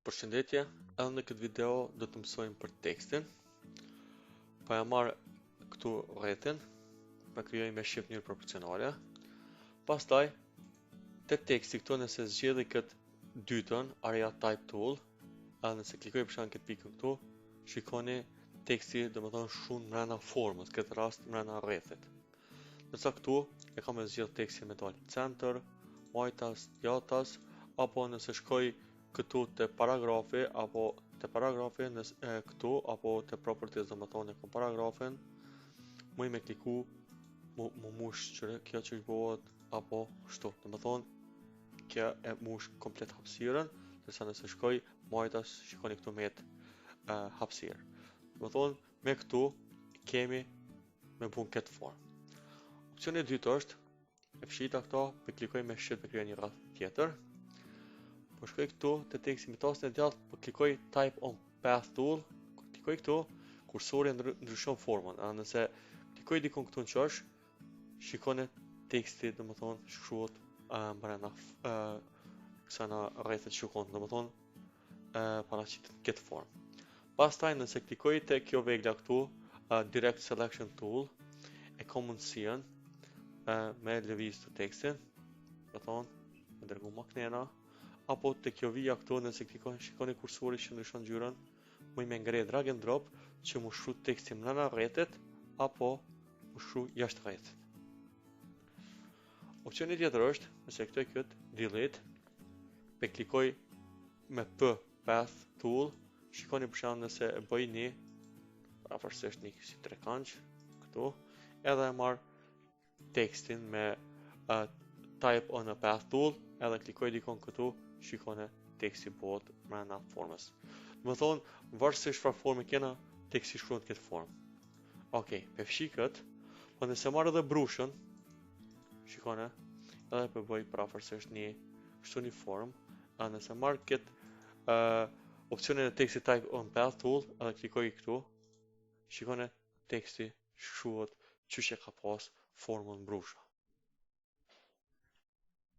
Përshëndetje, edhe në këtë video do të mësojmë për tekstin. Pa ja marrë këtu rrethin, pa krijoj me shqip njërë proporcionale. Pastaj, te teksti këtu nëse zgjedhë këtë dytën, area type tool, edhe nëse klikoj për shkak këtë pikën këtu, shikoni teksti do të thonë shumë mrena formës, këtë rast mrena rrethit. Nësa këtu e kam e zgjedhë tekstin me dalë center, majtas, jatas, apo nëse shkoj këtu të paragrafi, apo të paragrafi këtu, apo të properties dhe më thonë e kom paragrafin, më i me kliku, më mush që kjo që bëhet, apo shtu, dhe më thonë, kjo e mush komplet hapsiren, dërsa nëse shkoj, majtas, shikoni këtu me jetë hapsirë. Dhe më thonë, me këtu, kemi me bun këtë formë. Opcioni dytë është, e fshita këto, me klikoj me shqit me krija një rrath tjetër. Po shkoj këtu te teksti me tasën e djathtë, po klikoj type on path tool, klikoj këtu, kursori ndryshon formën. A nëse klikoj dikon këtu në qosh, shikoni teksti, domethënë shkruhet brenda kësaj rrethit shkruan, domethënë paraqitet këtë formë. Pastaj nëse klikoj te kjo vegla këtu, direct selection tool, e kam mundësinë me lëviz të tekstin, domethënë me dërgu maknena, apo të kjo vija këtu nëse klikoj shikoni kursori që ndryshon ngjyrën, më me ngrej drag and drop që më shkruaj tekstin brenda rrethit apo më shkruaj jashtë rrethit. Opcioni tjetër është, nëse këtu e këtë delete, pe klikoj me P path tool, shikoni për shembull nëse e bëj një afërsisht një si trekënç këtu, edhe e marr tekstin me type on a path tool, edhe klikoj dikon këtu, shikone teksti bëhet brenda formës. Do të thonë, varësisht çfarë forme kena, teksti shkruhet këtë formë. Okej, pe fshi kët, po nëse marr edhe brushën, shikone, edhe po bëj prafërsisht një kështu një formë, a nëse marr këtë opsionin e tekstit type on path tool, edhe klikoj këtu, shikone teksti shkruhet çuçi ka pas formën brusha.